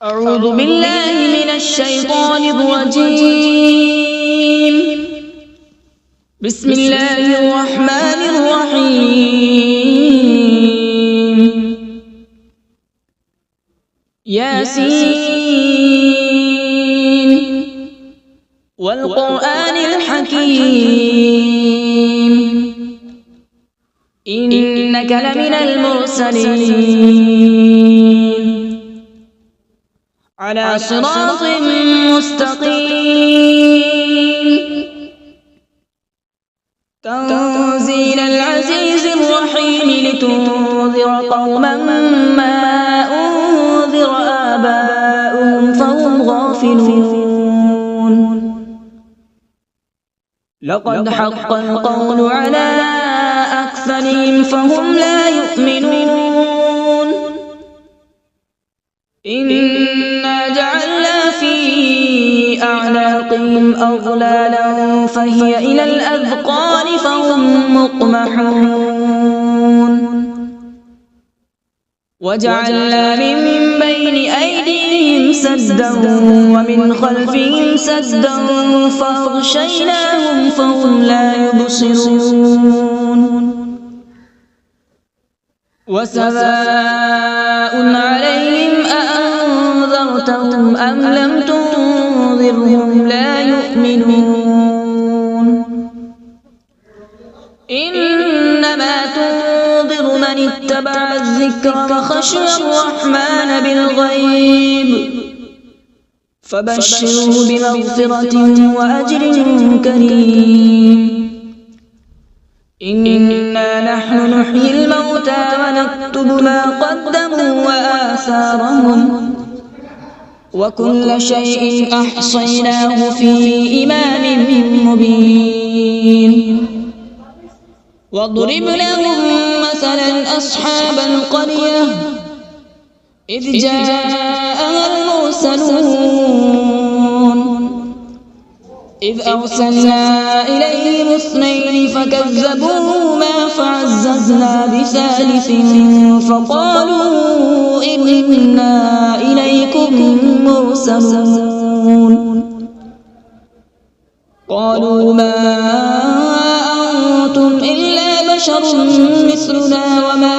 أعوذ بالله من الشيطان الرجيم. بسم الله الرحمن الرحيم. ياسين والقرآن الحكيم إنك لمن المرسلين على صراط مستقيم تنزيل العزيز الرحيم لتنذر قوما ما أنذر آباؤهم فهم غافلون. لقد حق القول على أكثرهم فهم لا يؤمنون. إنا جعلنا في أعناقهم أغلالا فهي إلى الأذقان فهم مقمحون. وجعلنا من بين أيديهم سدا ومن خلفهم سدا فأغشيناهم فهم لا يبصرون. وسواء عليهم أأنذرتهم أم لم تنذرهم لا يؤمنون. إنما تنذر من اتبع الذكر وخشي الرحمن بالغيب فبشره بمغفرة وأجر كريم. إنا نحن نحيي الموتى ونكتب ما قدموا وآثارهم وكل شيء أحصيناه في إمام مبين. واضرب لهم مثلا أصحاب القرية إذ جاءها المرسلون إذ أرسلنا إليهم اثنين فكذبوهما فعززنا بثالث فقالوا إنا إليكم مرسلون. قالوا ما أنتم إلا بشر مثلنا وما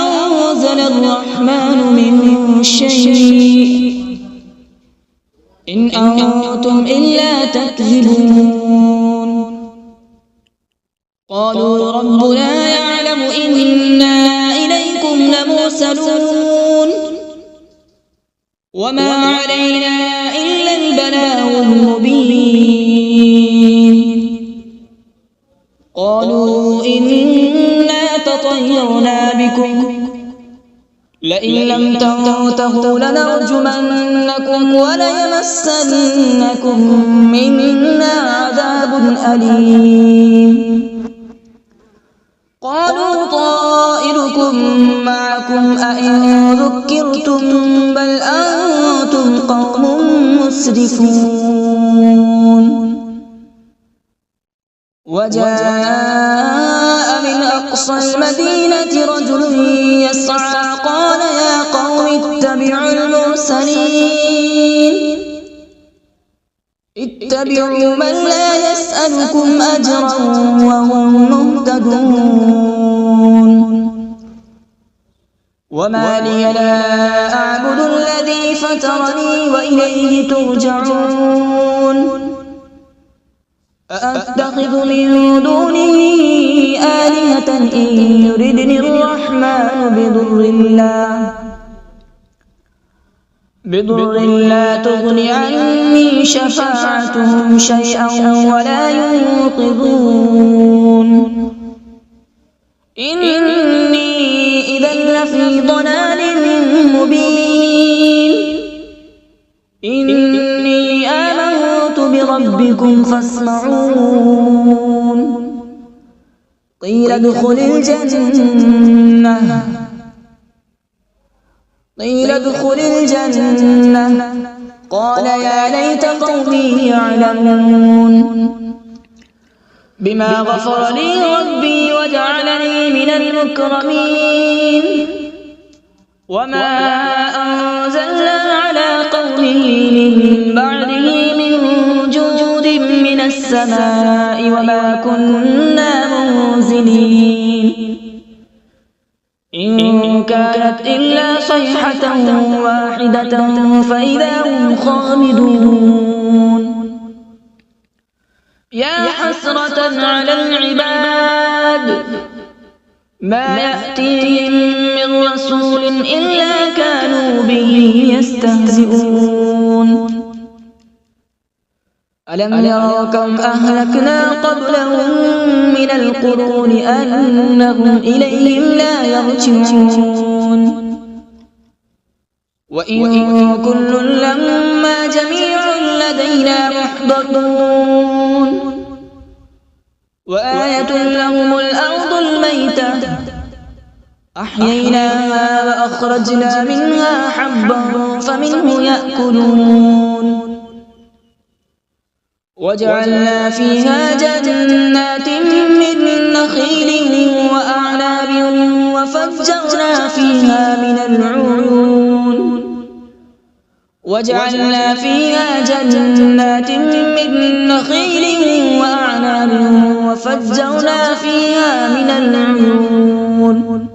أنزل الرحمن من شيء إن أنتم إلا تكذبون. قالوا ربنا يعلم إنا إليكم لمرسلون وما علينا إلا البلاغ المبين. قالوا إنا تطيرنا بكم لئن لم تنتهوا لنرجمنكم وليمسنكم منا عذاب أليم. قالوا طائركم معكم أئن ذكرتم بل أنتم قوم مسرفون. وجاء من أقصى المدينة رجل يسعى قال يا قوم اتبعوا المرسلين اتبعوا من لا يسألكم أجرا وهم مهتدون. وما لي لا أعبد الذي فطرني وإليه ترجعون. أأتخذ من دونه آلهة إن يردني الرحمن بضر لا تغن عني شفاعتهم شيئا ولا ينقذون. إني إذا لفي ضلال مبين. إني آمنت بربكم فاسمعون. قيل ادخل الجنة قال يا ليت قومي يعلمون. بما غفر لي ربي وجعلني من المكرمين. وما أنزلنا على من بعده من جود من السماء وما كنا منزلين إن كانت إلا صيحة واحدة فإذا هم خامدون يا حسرة على العباد ما يأتيهم من رسول إلا كانوا به يستهزئون ألم يروا كم أهلكنا قبلهم من القرون أنهم إليهم لا يرجعون وإن كل لما جميع لدينا محضرون وآية لهم الأرض الميتة أحييناها وأخرجنا منها حبا فمنه يأكلون وجعلنا فيها جنات من نخيل وأعناب وفجرنا فيها من العيون وجعلنا فيها جنات من نخيل وأعناب وفجرنا فيها من العيون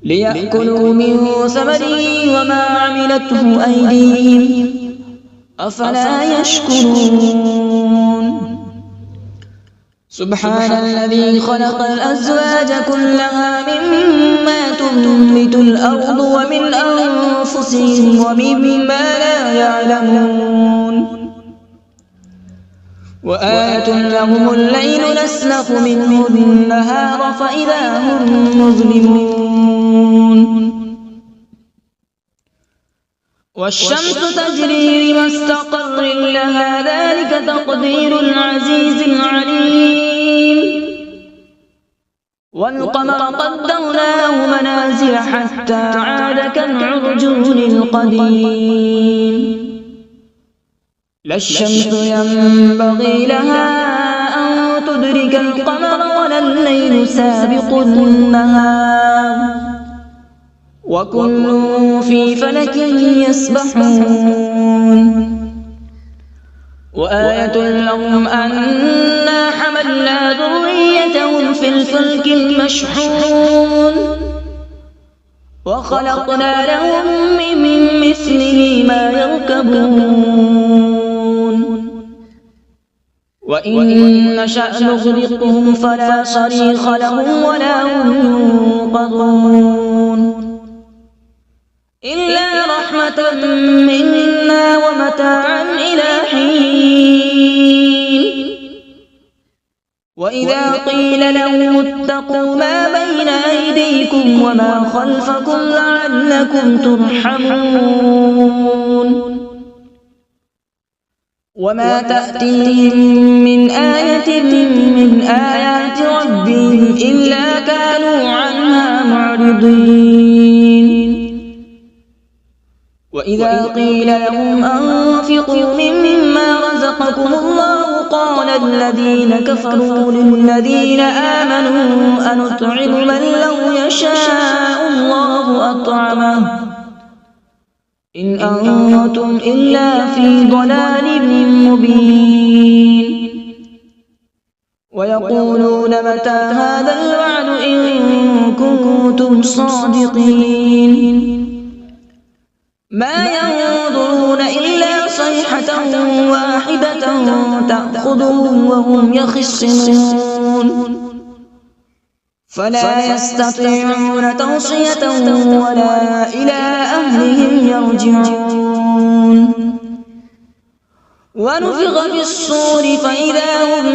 ليأكلوا من ثمره وما عملته أيديهم أفلا يشكرون سبحان الذي خلق الأزواج كلها مما تنبت الأرض ومن أنفسهم ومما لا يعلمون وآية لهم الليل نسلخ منه النهار فإذا هم مظلمون والشمس تجري لمستقر لها ذلك تقدير العزيز العليم والقمر قدرناه منازل حتى عاد كالعرجون القديم لا الشمس ينبغي لها أن تدرك القمر ولا الليل سابق النهار وكل في فلك يسبحون وآية لهم أنا حملنا ذريتهم في الفلك المشحون وخلقنا لهم من مثله ما يركبون وإن نشأ نغرقهم فلا صريخ لهم ولا هم ينقذون إلا رحمة منا ومتاعا إلى حين وإذا قيل لهم اتقوا ما بين أيديكم وما خلفكم لعلكم ترحمون وما تأتيهم من آية من آيات ربهم إلا كانوا عنها معرضين وإذا قيل لهم أنفقوا مما رزقكم الله قال الذين كفروا للذين آمنوا أنطعم من لو يشاء الله أطعمه إن أنتم إلا في ضلال مبين ويقولون متى هذا الوعد إن كنتم صادقين ما ينظرون إلا صيحة واحدة تأخذهم وهم يخصمون فلا يستطيعون توصية ولا إلى أهلهم يرجعون ونفخ في الصور فإذا هم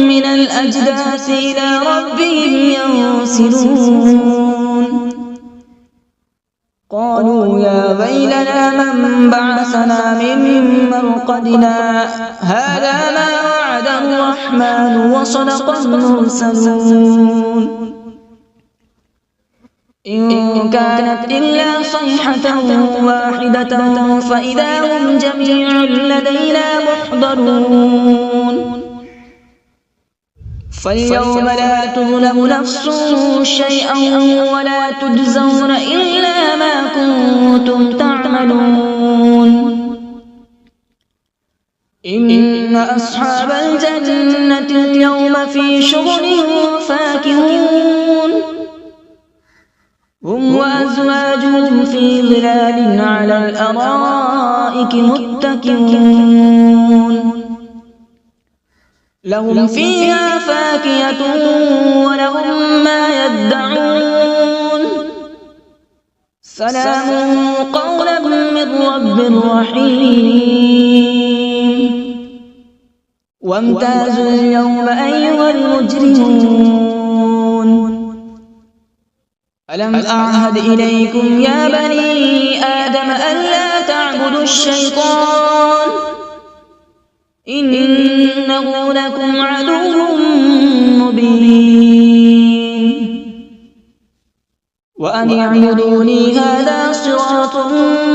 من الأجداث إلى ربهم ينسلون قالوا يا ويلنا من بعثنا من مرقدنا هذا ما وعد الرحمن وصدق المرسلون إن كانت إلا صيحة واحدة فإذا هم جميع لدينا محضرون فاليوم لا تظلم نفس شيئا ولا تجزون إلا ما كنتم تعملون أصحاب الجنة اليوم في شغل فاكهون هم وأزواجهم في ظلال على الأرائك متكئون لهم فيها فاكهة ولهم ما يدعون سلام قولا من رب رحيم وامتازوا اليوم أيها المجرمون ألم أعهد إليكم يا بني آدم ألا تعبدوا الشيطان إنه لكم عدو مبين وأن اعبدوني هذا صراط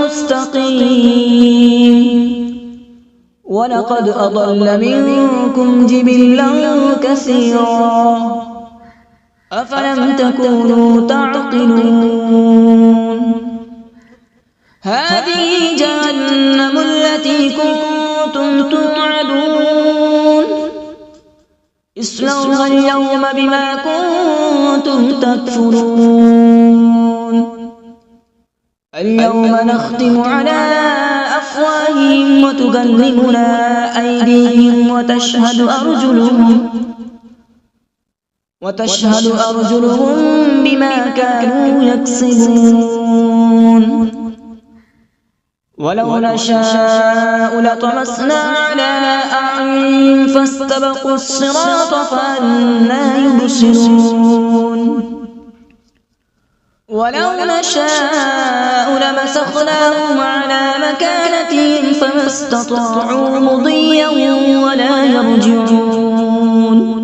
مستقيم ولقد أضل منكم جبلا كثيرا أفلم تكونوا تعقلون هذه جهنم التي كنتم توعدون اصلوها اليوم بما كنتم تكفرون اليوم نختم على أفواههم وتكلمنا أيديهم وتشهد أرجلهم بما كانوا يكسبون ولو نشاء لطمسنا على أعين فاستبقوا الصراط فأنى يبصرون ولو نشاء لمسخناهم على مكانتهم فما استطاعوا مضيا ولا يرجعون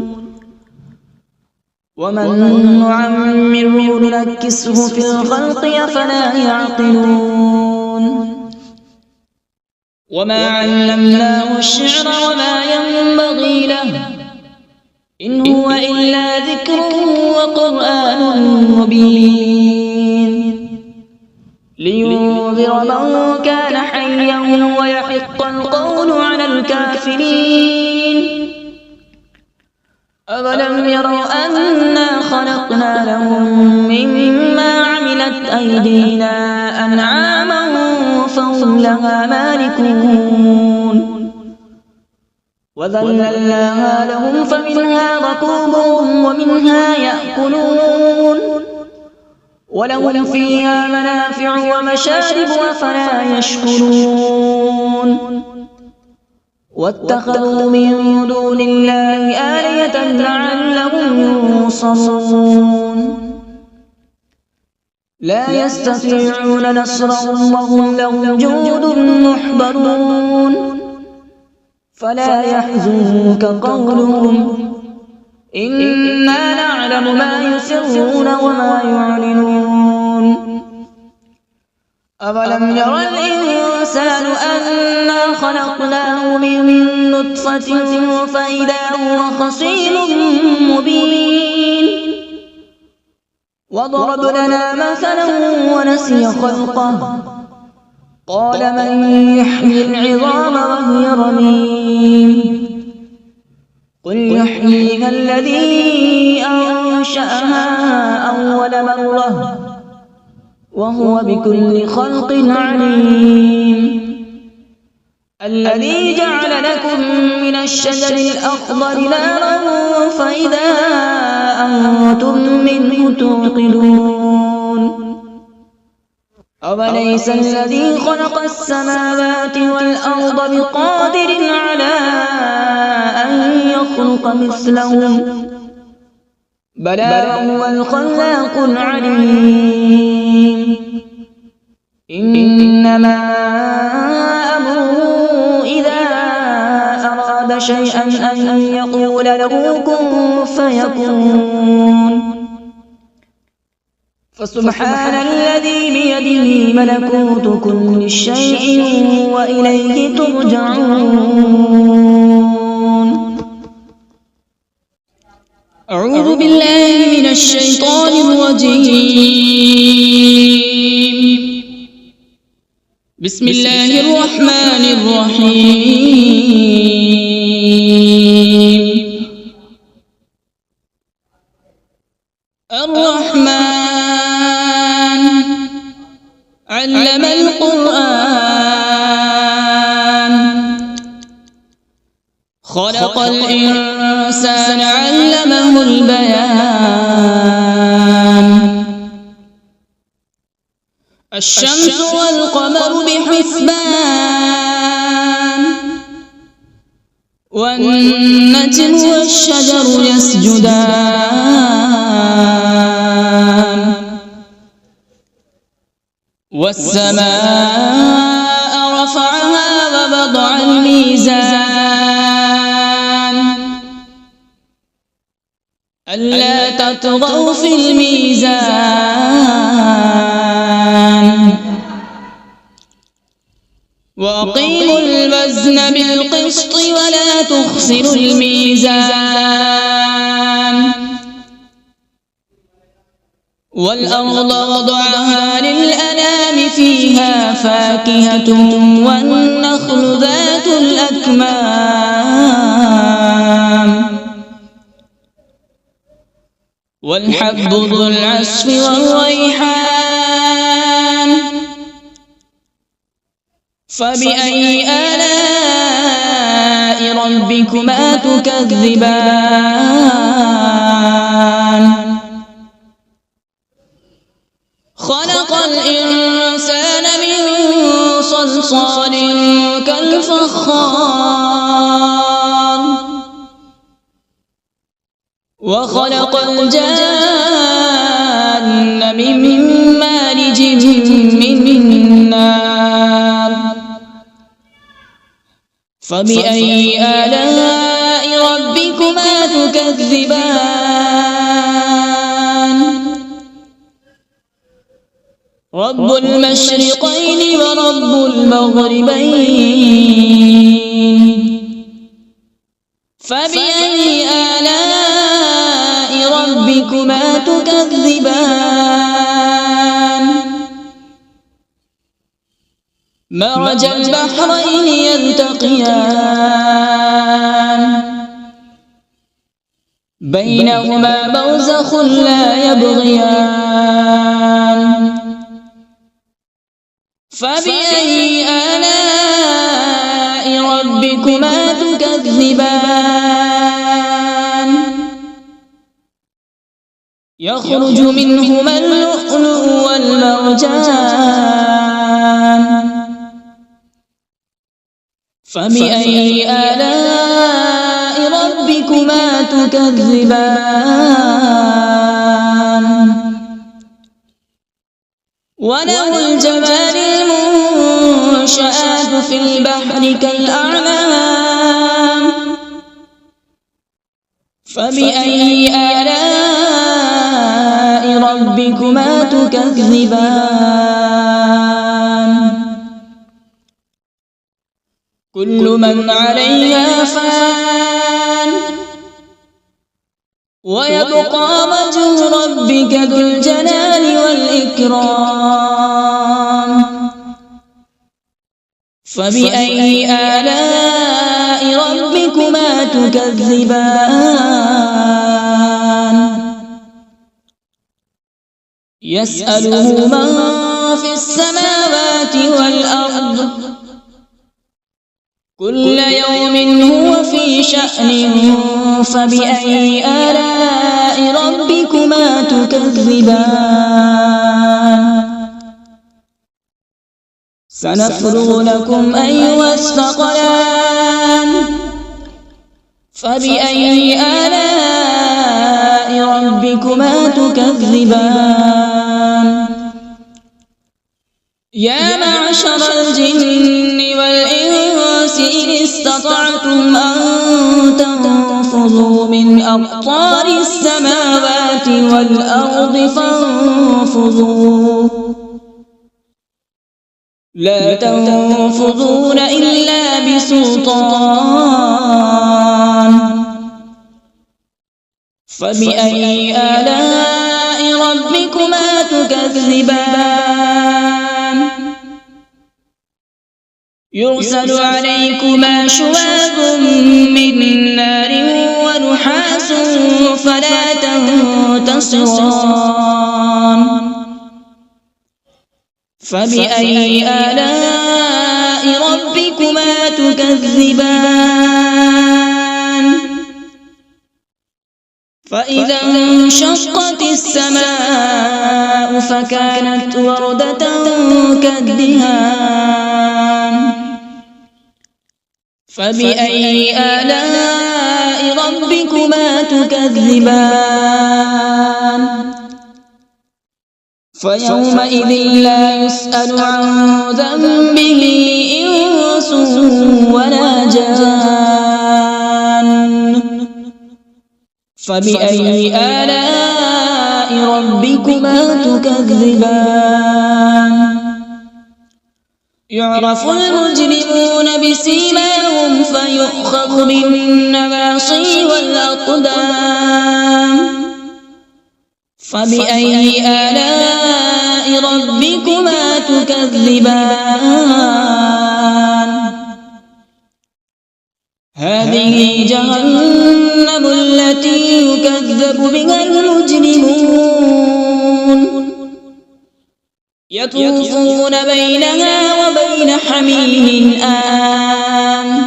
ومن نعمره ننكسه في الخلق أفلا يعقلون وما علمناه الشعر وما ينبغي له إن هو إلا ذكر وقرآن مبين لينذر من كان حيا ويحق القول على الكافرين أولم يروا أنا خلقنا لهم مما عملت أيدينا أنعاما فهم لها مالكون وذللناها لهم فمنها ركوبهم ومنها يأكلون ولهم فيها منافع ومشارب أفلا يشكرون واتخذوا من دون الله آلهة لعلهم ينصرون لا يستطيعون نصرهم وهم لهم جند محضرون فلا يحزنك قولهم إنا نعلم ما يسرون وما يعلنون أولم ير الإنسان أنا خلقناه من نطفة فإذا هو خصيم مبين وضرب لنا مثلا ونسي خلقه قال من يحيي العظام وهي رميم قل يحييها الذي أنشأها أول مرة وهو بكل خلق عليم الذي جعل لكم من الشجر الأخضر نارا فإذا أنتم منه توقدون أوليس الذي خلق السماوات والأرض بقادر على أن يخلق مثلهم بلى وهو الخلاق العليم إنما أمره إذا أراد شيئا أن يقول له كن فيكون فسبحان الذي بيده ملكوت كل شيء وإليه ترجعون أعوذ بالله من الشيطان الرجيم بسم الله الرحمن الرحيم علم القرآن خلق الإنسان علمه البيان الشمس والقمر بحسبان والنجم والشجر يسجدان والسماء رفعها ووضع الميزان ألا تطغوا في الميزان وأقيموا الوزن بالقسط ولا تخسروا الميزان والأرض وضعها للأنام فيها فاكهة والنخل ذات الأكمام والحب ذو العصف والريحان فبأي آلاء ربكما تكذبان خلق الإنسان من صلصال كالفخار وخلق الجان من مارج من نار فبأي آلاء ربكما تكذبان رب المشرقين ورب المغربين فبأي آلاء ربكما تكذبان مرج البحرين يلتقيان بينهما برزخ لا يبغيان فبأي آلاء ربكما تكذبان يخرج منهما اللؤلؤ والمرجان فبأي آلاء ربكما تكذبان وله الجوار المنشآت في البحر كالأعلام فبأي آلاء ربكما تكذبان كل من عليها فان ويبقى وجه ربك ذو الجلال والإكرام فبأي آلاء ربكما تكذبان يسأله من في السماوات والأرض كل يوم هو في شأن فبأي آلاء ربكما تكذبان سنفرغ لكم أيها الثقلان فبأي آلاء ربكما تكذبان يا معشر الجن والإنس إن استطعتم أن تنفذوا من أقطار السماوات والأرض فانفذوا لا تنفذون إلا بسلطان فبأي آلاء ربكما تكذبان يرسل عليكما شواظ من نار ونحاس فلا تنتصران فبأي آلاء ربكما تكذبان فإذا انشقت السماء فكانت وردة كالدهان فبأي آلاء ربكما تكذبان فيومئذ لا يسأل عن ذنبه إنس ولا جان فبأي آلاء ربكما تكذبان يعرف المجرمون بسيماهم فيؤخذ بالنواصي والأقدام فبأي آلاء ربكما تكذبان هذه جهنم التي يكذب بها المجرمون يطوفون بينها وبين حميم آن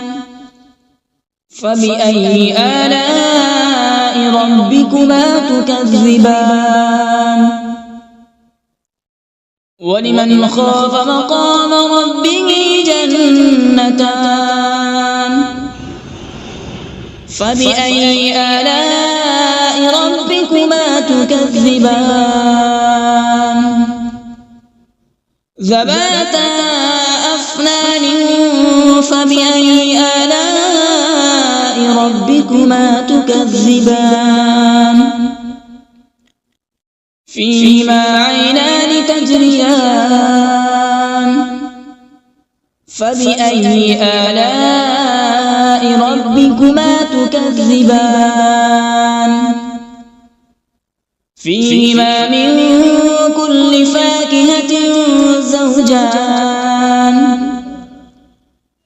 فبأي آلاء ربكما تكذبان ولمن خاف مقام ربه جنتان فبأي آلاء ربكما تكذبان ذواتا أفنان فبأي آلاء ربكما تكذبان فيهما عينان تجريان فبأي آلاء ربكما تكذبان فيهما من كل فاكهة زوجان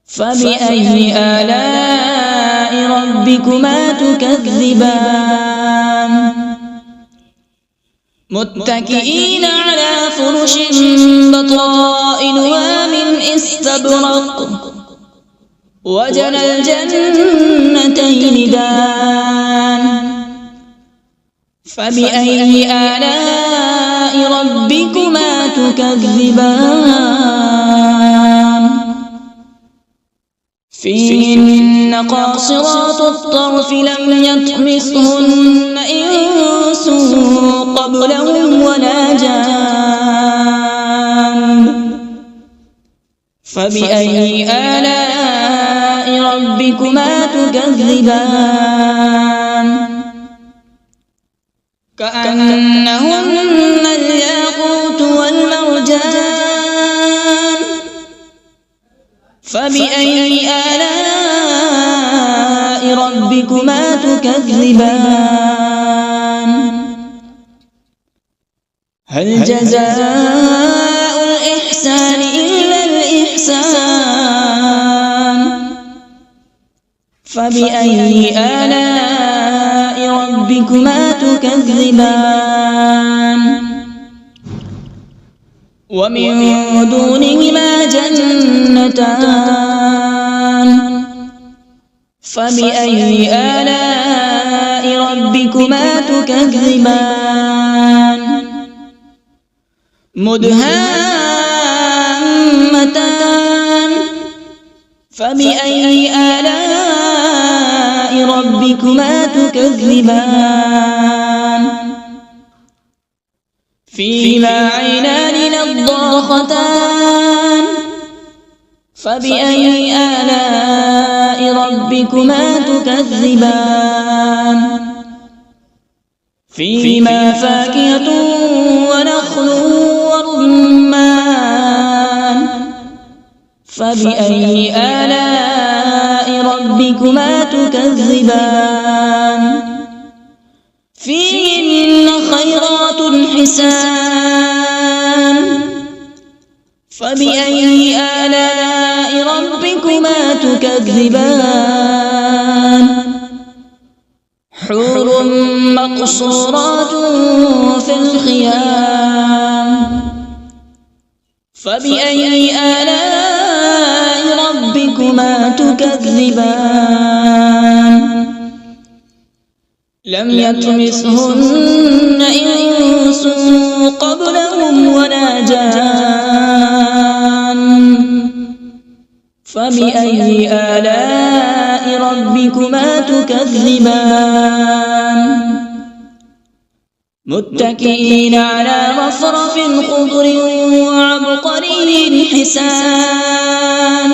فبأي آلاء ربكما تكذبان متكئين على فرش بطائنها من استبرق وجنى الجنتين دان فبأي آلاء ربكما تكذبان فيهن قاصرات الطرف لم يطمثهن إنس قبلهم ولا جان فبأي آلاء ربكما تكذبان كأنهن الياقوت والمرجان فبأي آلاء ربكما تكذبان هل جزاء الإحسان إلا الإحسان فبأي آلاء ربكما تكذبان ومن دونهما جنتان فبأي آلاء ربكما تكذبان مدهامتان فبأي آلاء ربكما تكذبان فيهما عينان نضاختان فبأي آلاء ربكما تكذبان فيهما فاكهة ونخل ورمان فبأي آلاء ربكما تكذبان فيهن خيرات حسان فبأي آلاء ربكما تكذبان حور مقصورات في الخيام فبأي آلاء ربكما تكذبان لم يطمثهن إنس قبلهم ولا جان فبأي آلاء ربكما تكذبان متكئين على رفرف خضر وعبقري حسان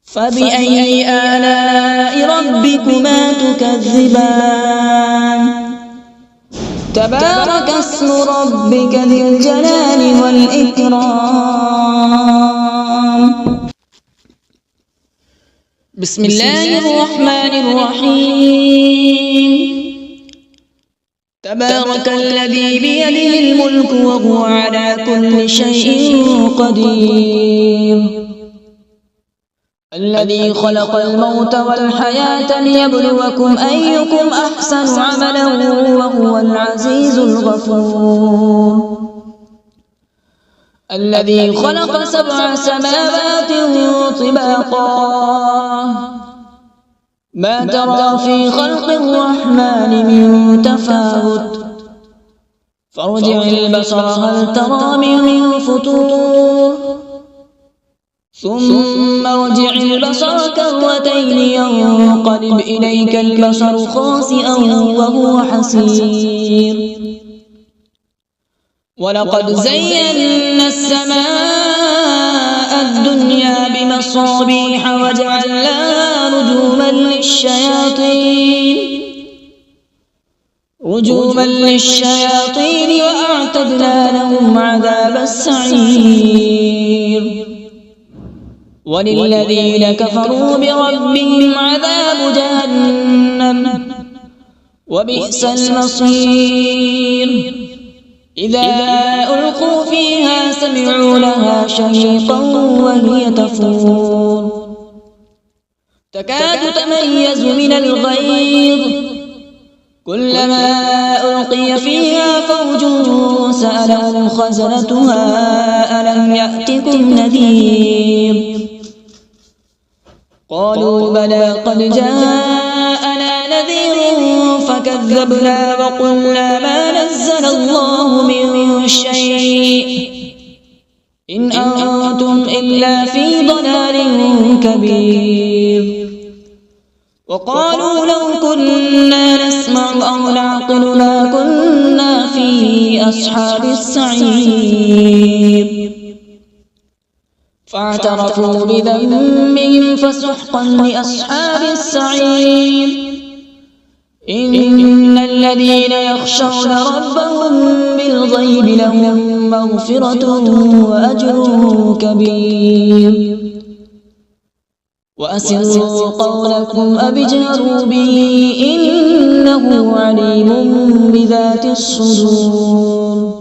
فبأي آلاء ربكما تكذبان تبارك اسم ربك ذي الجلال والإكرام بسم الله الرحمن الرحيم تبارك الذي بيده الملك وهو على كل شيء قدير الذي خلق الموت والحياة ليبلوكم أيكم أحسن عملا وهو العزيز الغفور الذي خلق 7 سماوات طباقا ما ترى في خلق الرحمن من تفاوت فارجع البصر هل ترى من فطور ثم ارجع البصر كرتين ينقلب إليك البصر خاسئا وهو حسير ولقد زينا السماء الدنيا بمصابيح وجعلناها رجوما للشياطين وأعتدنا لهم عذاب السعير وللذين كفروا بربهم عذاب جهنم وبئس المصير إذا ألقوا فيها سمعوا لها شهيقا وهي تفور تكاد تميز من الغيظ كلما ألقي فيها فوج سألهم خزنتها ألم يأتكم نذير قالوا بلى قد جاءنا نذير فكذبنا وقلنا ما نزل الله من شيء إن أنتم إلا في ضلال كبير وقالوا لو كنا نسمع أو نعقل ما كنا في أصحاب السعير فاعترفوا بذنبهم فسحقا لأصحاب السعير إن الذين يخشون ربهم بالغيب لهم مغفرة وأجر كبير وأسروا قولكم أو اجهروا به إنه عليم بذات الصدور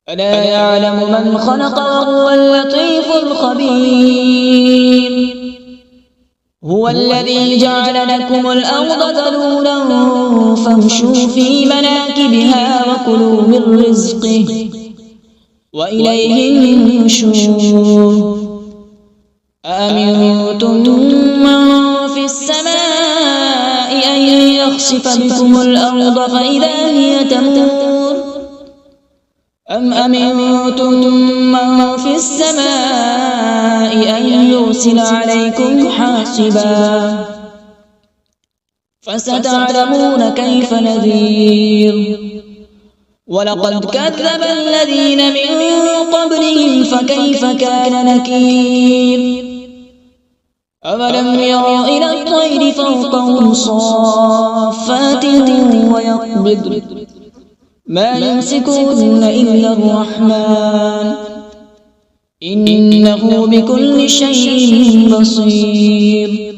ألا يعلم من خلق وهو اللطيف الخبير هو الذي جعل لكم الأرض ذلولا فامشوا في مناكبها وكلوا من رزقه وإليه النشور أأمنتم من في السماء أن يخسف بكم الأرض فإذا هي تمور أم أمنتم من في السماء أن يرسل عليكم حاصبا فستعلمون كيف نذير ولقد كذب الذين من قبلهم فكيف كان نكير أولم يروا إلى الطير فوقهم صافات ويقبض ما يمسكون إلا الرحمن إنه بكل شيء بصير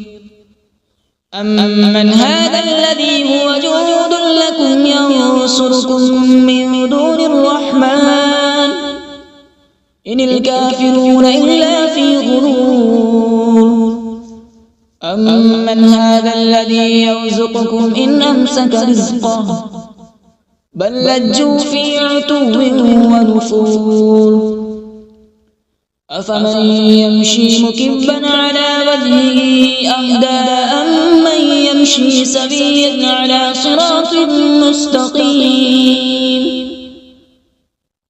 أمن هذا الذي هو جند لكم ينصركم من دون الرحمن إن الكافرون إلا في غرور أمن هذا الذي يرزقكم إن أمسك رزقه بل لجوا في عتو ونفور أفمن يمشي مكبا على وجهه أهدى أمن يمشي سويا على صراط مستقيم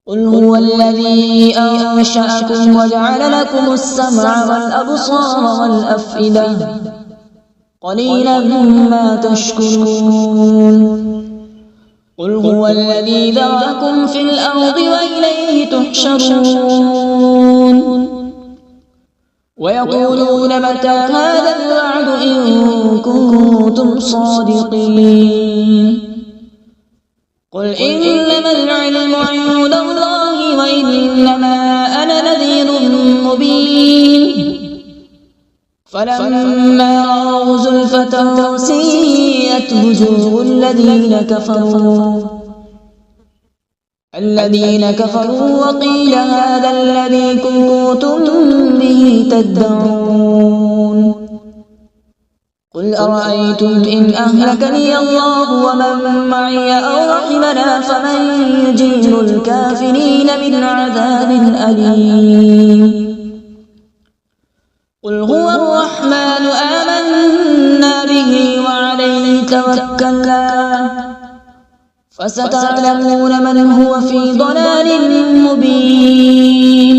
قل هو الذي أنشأكم وجعل لكم السمع والأبصار والأفئدة قليلا ما تشكرون قل هو الذي ذرأكم في الأرض وإليه تحشرون ويقولون متى هذا الوعد إن كنتم صادقين قل إنما العلم عند الله وإنما أنا نذير مبين فلما رأوا زلفة سيئت وجوه الذين كفروا وقيل هذا الذي كنتم به تدعون قل أرأيتم إن أهلكني الله ومن معي أو رحمنا فمن يجير الكافرين من عذاب أليم قل هو الرحمن آمنا به وعليه توكلنا فستعلمون من هو في ضلال مبين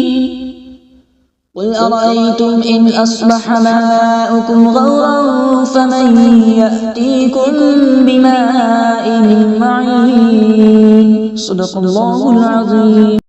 قل أرأيتم إن أصبح ماؤكم غورا فمن يأتيكم بماء معين صدق الله العظيم.